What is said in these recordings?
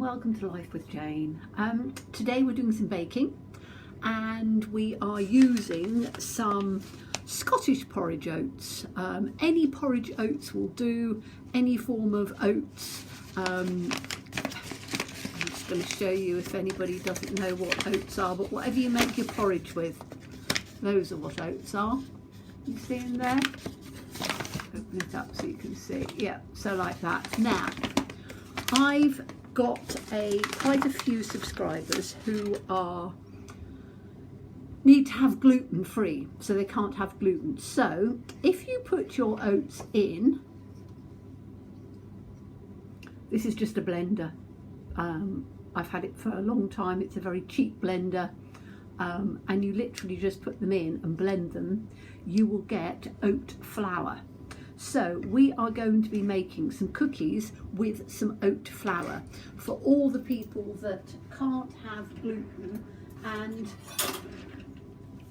and welcome to Life with Jane. Today we're doing some baking and we are using some Scottish porridge oats. Any porridge oats will do, any form of oats. I'm just going to show you if anybody doesn't know what oats are, but whatever you make your porridge with, those are what oats are. You see in there? Open it up so you can see. Yeah, so like that. Now, I've got quite a few subscribers who need to have gluten free, so they can't have gluten. So if you put your oats in, this is just a blender. I've had it for a long time. It's a very cheap blender, and you literally just put them in and blend them. You will get oat flour. So we are going to be making some cookies with some oat flour for all the people that can't have gluten. And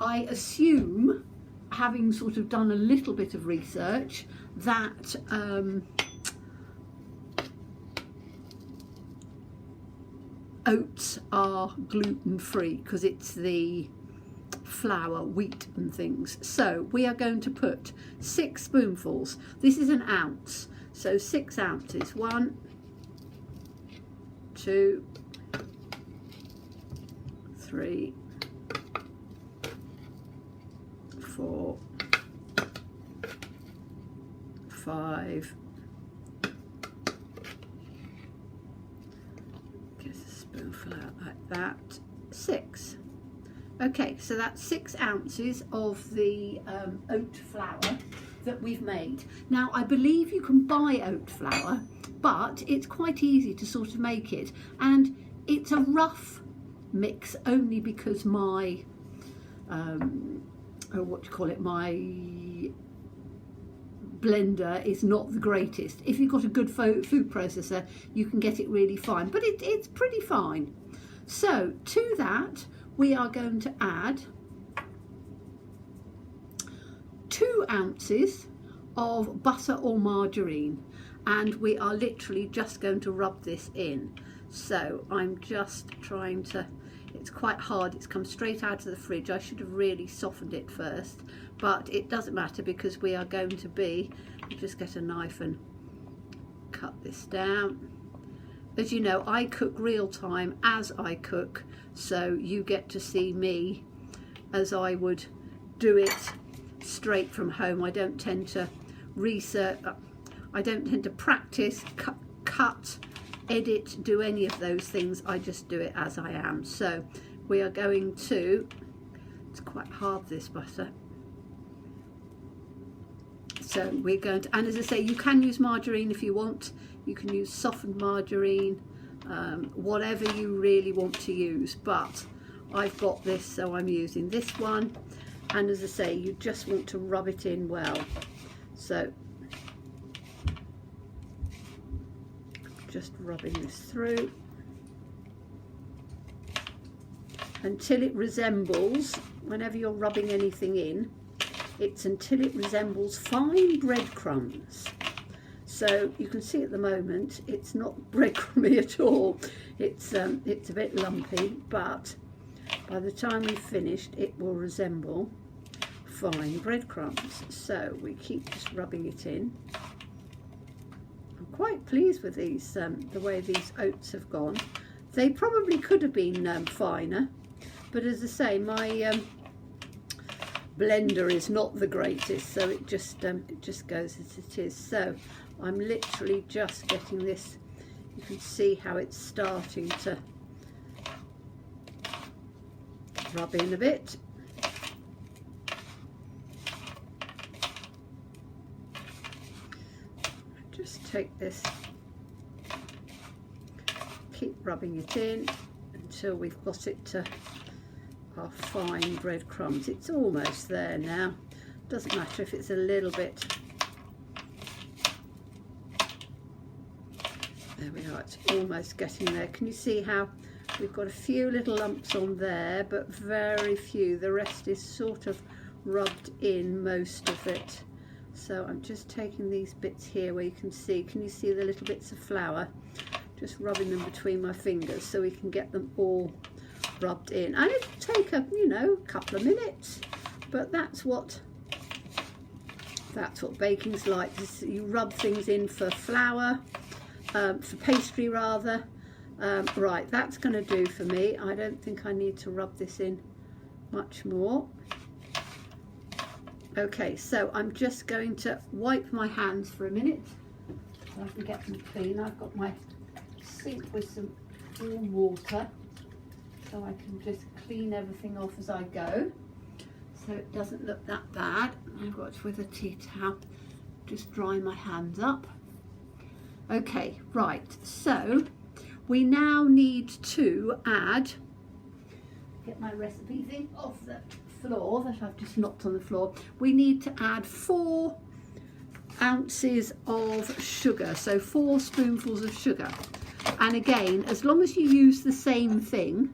I assume, having sort of done a little bit of research, that oats are gluten free because it's the flour, wheat and things. So we are going to put 6 spoonfuls. This is an ounce, so 6 ounces. 1, 2, 3, 4, 5. Get a spoonful out like that. 6. Okay, so that's 6 ounces of the oat flour that we've made. Now, I believe you can buy oat flour, but it's quite easy to sort of make it. And it's a rough mix only because my, my blender is not the greatest. If you've got a good food processor, you can get it really fine, but it's pretty fine. So to that, we are going to add 2 ounces of butter or margarine, and we are literally just going to rub this in. So I'm just trying to, it's quite hard, it's come straight out of the fridge. I should have really softened it first, but it doesn't matter because we are going to be, just get a knife and cut this down. As you know, I cook real time as I cook, so you get to see me as I would do it straight from home. I don't tend to research, I don't tend to practice, cut, edit, do any of those things. I just do it as I am. So we are going to, it's quite hard, this butter. So we're going to, and as I say, you can use margarine if you want. You can use softened margarine, whatever you really want to use, but I've got this, so I'm using this one. And as I say, you just want to rub it in well. So just rubbing this through until it resembles, whenever you're rubbing anything in, it's until it resembles fine breadcrumbs. So you can see at the moment it's not breadcrumby at all. It's a bit lumpy, but by the time we've finished, it will resemble fine breadcrumbs. So we keep just rubbing it in. I'm quite pleased with these, the way these oats have gone. They probably could have been finer, but as I say, my blender is not the greatest, so it just goes as it is. So I'm literally just getting this, you can see how it's starting to rub in a bit. Just take this, keep rubbing it in until we've got it to our fine breadcrumbs. It's almost there now. Doesn't matter if it's a little bit. There we are, it's almost getting there. Can you see how we've got a few little lumps on there, but very few. The rest is sort of rubbed in, most of it. So I'm just taking these bits here where you can see the little bits of flour? just rubbing them between my fingers so we can get them all rubbed in. And it'll take a, you know, couple of minutes, but that's what baking's like. You rub things in for flour, for pastry rather. Right, that's going to do for me. I don't think I need to rub this in much more. Okay, so I'm just going to wipe my hands for a minute so I can get them clean. I've got my sink with some warm water so I can just clean everything off as I go, so it doesn't look that bad. I've got with a tea towel, just dry my hands up. Okay, right, so we now need to add, get my recipe thing off the floor that I've just knocked on the floor. We need to add 4 ounces of sugar, so 4 spoonfuls of sugar. And again, as long as you use the same thing,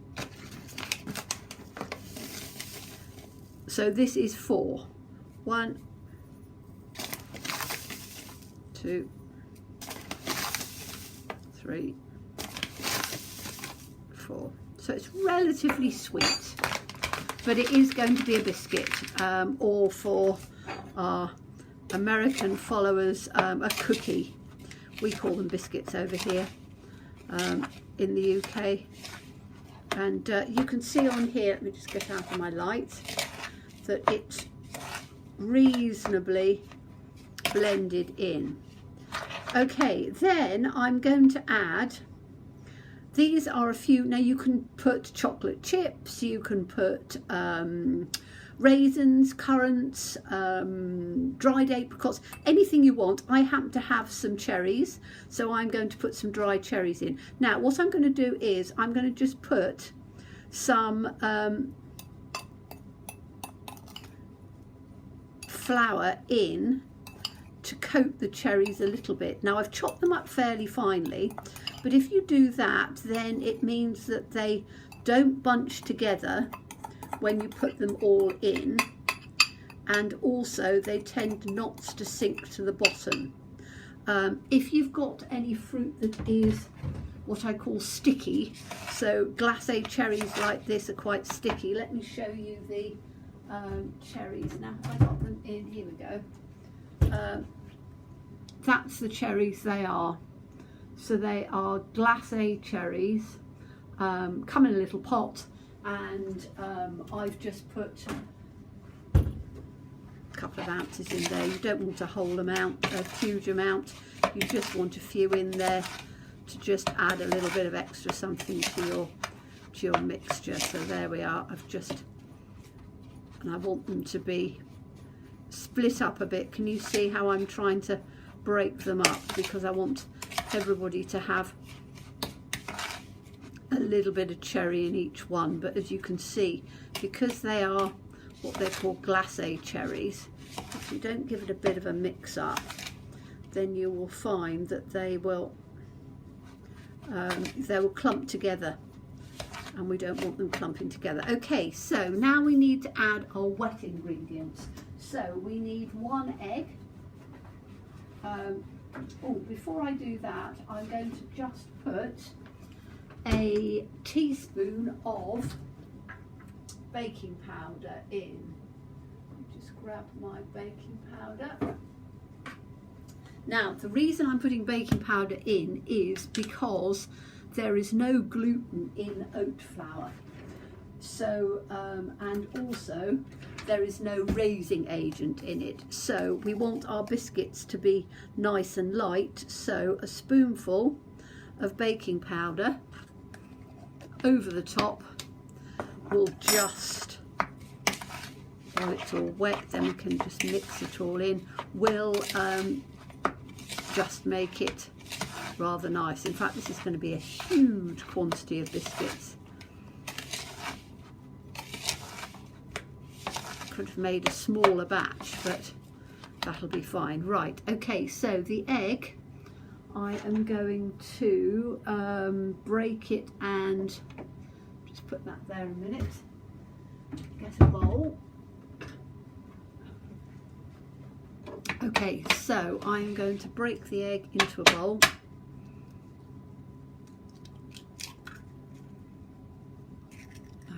so this is 4. 1, 2, 3, 4. So it's relatively sweet, but it is going to be a biscuit, or for our American followers, a cookie. We call them biscuits over here in the UK. And you can see on here, let me just get out of my light, that it's reasonably blended in. Okay, then I'm going to add, these are a few, now you can put chocolate chips, you can put raisins, currants, dried apricots, anything you want. I happen to have some cherries, so I'm going to put some dried cherries in. Now what I'm going to do is I'm going to just put some flour in to coat the cherries a little bit. Now I've chopped them up fairly finely, but if you do that, then it means that they don't bunch together when you put them all in, and also they tend not to sink to the bottom. If you've got any fruit that is what I call sticky, so glacé cherries like this are quite sticky. Let me show you the cherries. Now have I got them in? Here we go. That's the cherries they are. So they are glacé cherries, come in a little pot, and I've just put a couple of ounces in there. You don't want a whole amount, a huge amount. You just want a few in there to just add a little bit of extra something to your mixture. So there we are. And I want them to be split up a bit. Can you see how I'm trying to break them up? Because I want everybody to have a little bit of cherry in each one. But as you can see, because they are what they call glacé cherries, if you don't give it a bit of a mix up, then you will find that they will clump together, and we don't want them clumping together. Okay, so now we need to add our wet ingredients. So we need 1 egg. Before I do that, I'm going to just put a teaspoon of baking powder in. Just grab my baking powder. Now, the reason I'm putting baking powder in is because there is no gluten in oat flour. So, and also there is no raising agent in it. So we want our biscuits to be nice and light. So a spoonful of baking powder over the top will just, while it's all wet, then we can just mix it all in, will just make it rather nice. In fact, this is going to be a huge quantity of biscuits. Could have made a smaller batch, but that'll be fine. Right, okay, so the egg, I am going to break it and just put that there a minute. Get a bowl. Okay, so I'm going to break the egg into a bowl.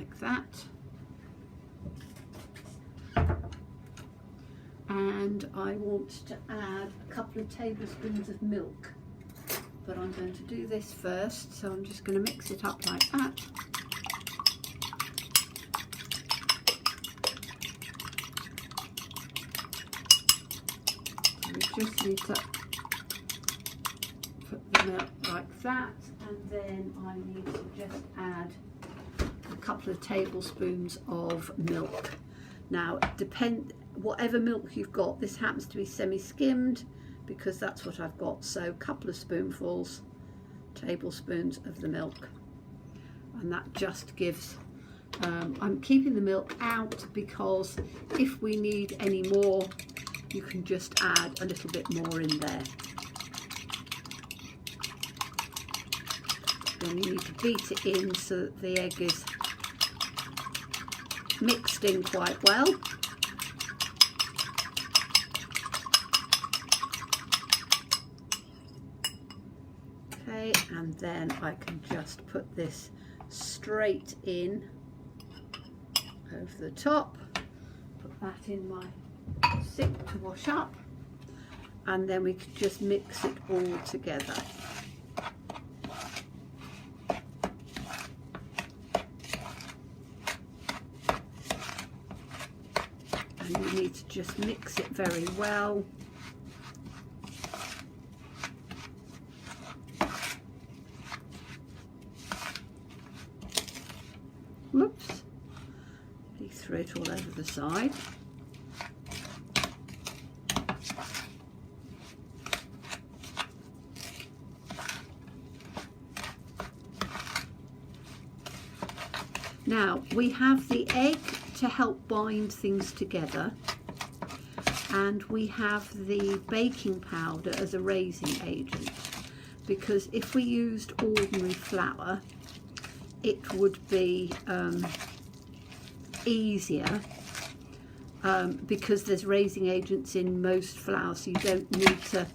like that. And I want to add a couple of tablespoons of milk, but I'm going to do this first, so I'm just going to mix it up like that. So we just need to put the milk like that, and then I need to just add a couple of tablespoons of milk. Now, whatever milk you've got, this happens to be semi-skimmed because that's what I've got, so a couple of tablespoons of the milk, and that just gives, I'm keeping the milk out because if we need any more, you can just add a little bit more in there. Then you need to beat it in so that the egg is mixed in quite well. Okay, and then I can just put this straight in over the top, put that in my sink to wash up, and then we can just mix it all together. And you need to just mix it very well. Whoops, he threw it all over the side. Now we have the egg to help bind things together, and we have the baking powder as a raising agent, because if we used ordinary flour it would be easier because there's raising agents in most flour, so you don't need to,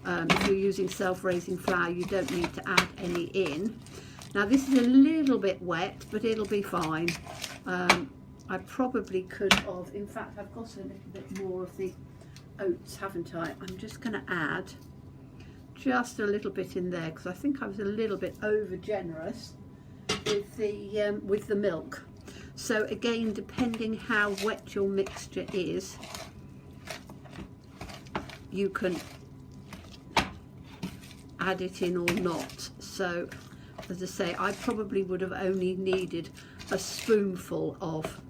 if you're using self-raising flour, you don't need to add any in. Now this is a little bit wet, but it'll be fine. I probably could have, in fact I've got a little bit more of the oats, haven't I? I'm just going to add just a little bit in there because I think I was a little bit over generous with the milk. So again, depending how wet your mixture is, you can add it in or not. So as I say, I probably would have only needed a spoonful of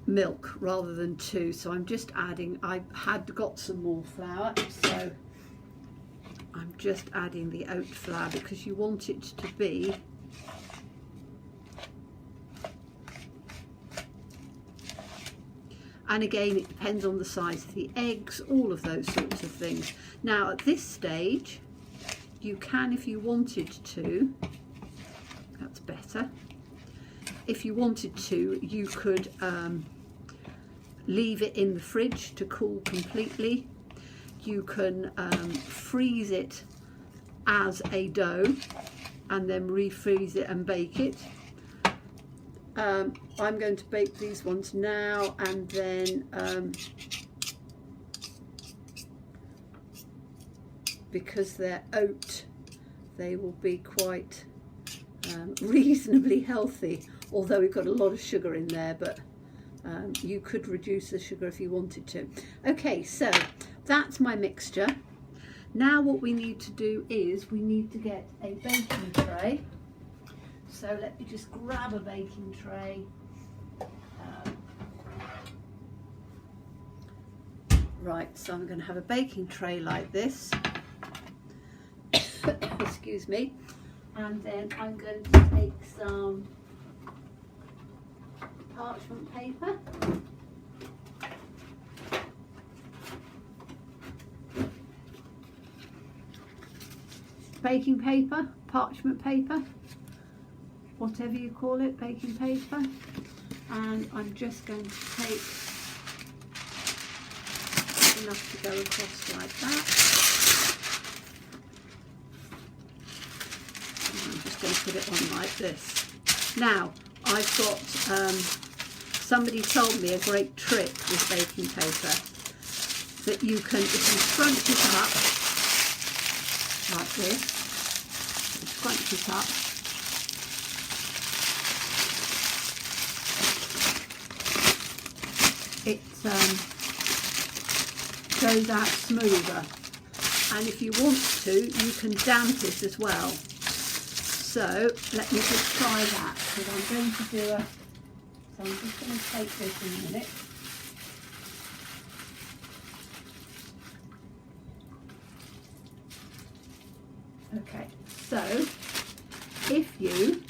milk rather than 2, so I'm just adding, I had got some more flour, so I'm just adding the oat flour because you want it to be and again it depends on the size of the eggs, all of those sorts of things. Now at this stage you can, if you wanted to, that's better, if you wanted to, you could leave it in the fridge to cool completely. You can freeze it as a dough and then refreeze it and bake it. I'm going to bake these ones now, and then because they're oat, they will be quite reasonably healthy, although we've got a lot of sugar in there, but you could reduce the sugar if you wanted to. Okay, so that's my mixture. Now what we need to do is we need to get a baking tray. So let me just grab a baking tray. Right, so I'm going to have a baking tray like this. Excuse me. And then I'm going to take some parchment paper. Baking paper, parchment paper, whatever you call it, baking paper. And I'm just going to take enough to go across like that. just going to put it on like this. Now, I've got, somebody told me a great trick with baking paper, that you can, if you scrunch it up like this, scrunch it up, it goes out smoother. And if you want to, you can damp it as well. So let me just try that, because I'm going to do a, so I'm just going to take this in a minute. Okay, so if you,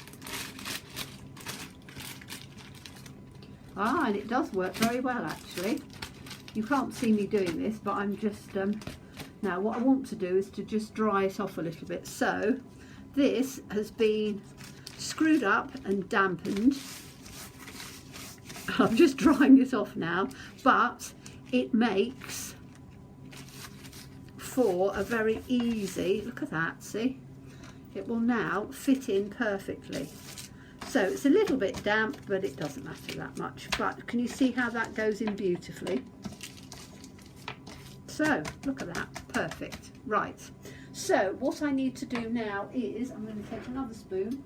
and it does work very well actually. You can't see me doing this, but I'm just, now what I want to do is to just dry it off a little bit. So this has been screwed up and dampened. I'm just drying it off now, but it makes for a very easy, look at that, see? It will now fit in perfectly. So it's a little bit damp, but it doesn't matter that much. But can you see how that goes in beautifully? So look at that, perfect. Right, so what I need to do now is, I'm going to take another spoon.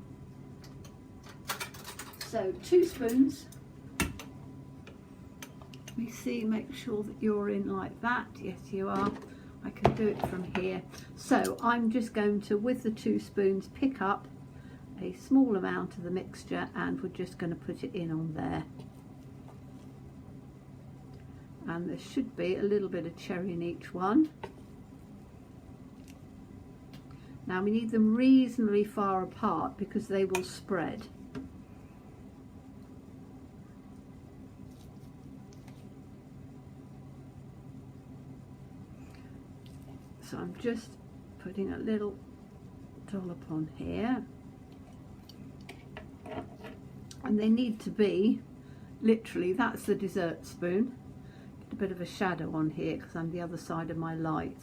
So 2 spoons. Let me see, make sure that you're in like that. Yes, you are. I can do it from here. So I'm just going to, with the 2 spoons, pick up a small amount of the mixture, and we're just going to put it in on there. And there should be a little bit of cherry in each one. Now we need them reasonably far apart because they will spread. So I'm just putting a little dollop on here. And they need to be, literally, that's the dessert spoon. A bit of a shadow on here because I'm the other side of my light.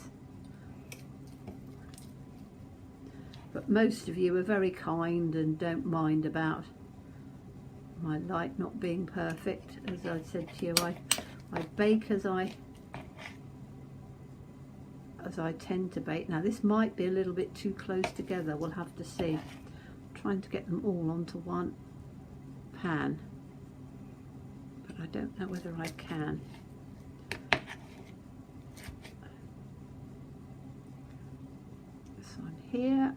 But most of you are very kind and don't mind about my light not being perfect. As I said to you, I bake as I tend to bake. Now this might be a little bit too close together, we'll have to see. I'm trying to get them all onto one pan, but I don't know whether I can. This one here,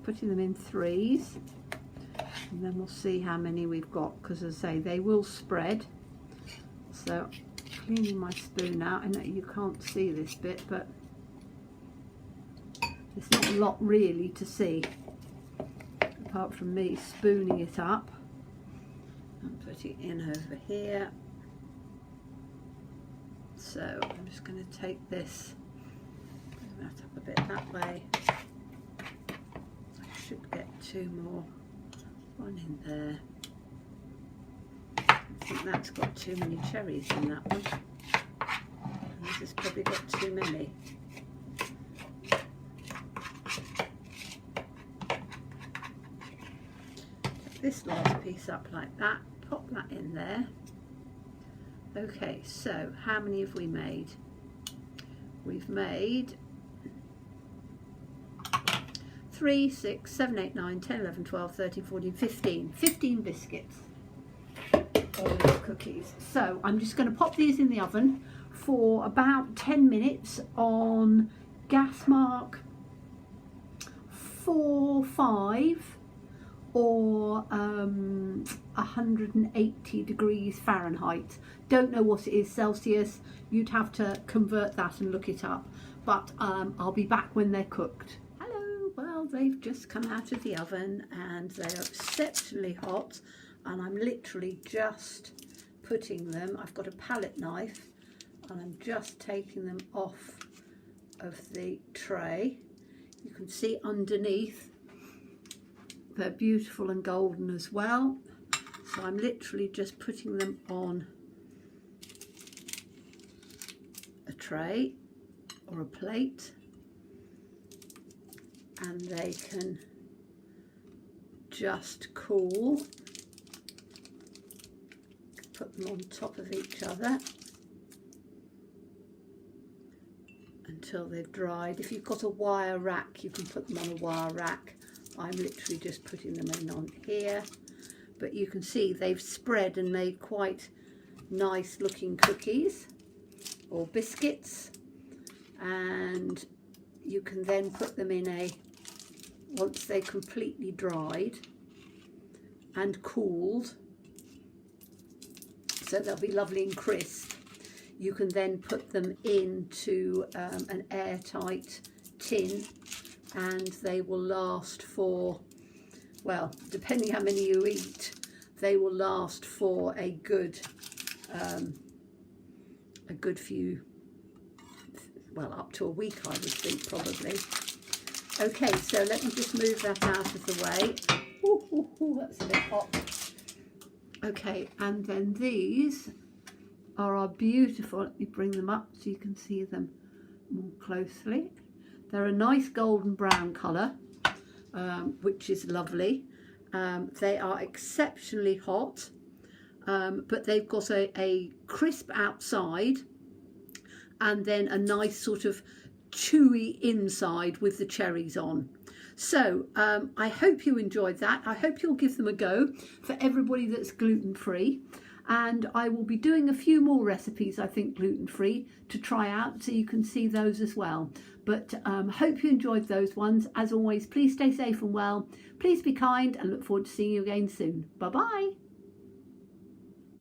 putting them in 3s, and then we'll see how many we've got, because as I say, they will spread. So cleaning my spoon out, I know you can't see this bit, but there's not a lot really to see apart from me spooning it up and put it in over here. So I'm just going to take this, bring that up a bit that way. I should get 2 more, one in there. I think that's got too many cherries in that one. And this has probably got too many. This last piece up like that, pop that in there. Okay, so how many have we made? We've made 3, 6, 7, 8, 9, 10, 11, 12, 13, 14, 15. 15 biscuits or cookies. So I'm just going to pop these in the oven for about 10 minutes on gas mark 4, 5 or 180 degrees Fahrenheit. Don't know what it is Celsius, you'd have to convert that and look it up, but I'll be back when they're cooked. Hello, well they've just come out of the oven and they're exceptionally hot, and I'm literally just putting them, I've got a palette knife and I'm just taking them off of the tray. You can see underneath they're beautiful and golden as well. So I'm literally just putting them on a tray or a plate, and they can just cool. Put them on top of each other until they've dried. If you've got a wire rack, you can put them on a wire rack. I'm literally just putting them in on here, but you can see they've spread and made quite nice looking cookies or biscuits, and you can then put them in a, once they're completely dried and cooled, so they'll be lovely and crisp, you can then put them into an airtight tin, and they will last for, well, depending how many you eat, they will last for a good few, well, up to a week, I would think, probably. Okay, so let me just move that out of the way. Ooh, that's a bit hot. Okay, and then these are our beautiful, let me bring them up so you can see them more closely. They're a nice golden brown colour, which is lovely. They are exceptionally hot, but they've got a crisp outside and then a nice sort of chewy inside with the cherries on. So I hope you enjoyed that. I hope you'll give them a go for everybody that's gluten-free. And I will be doing a few more recipes, I think, gluten-free to try out, so you can see those as well. But hope you enjoyed those ones. As always, please stay safe and well. Please be kind, and look forward to seeing you again soon. Bye-bye.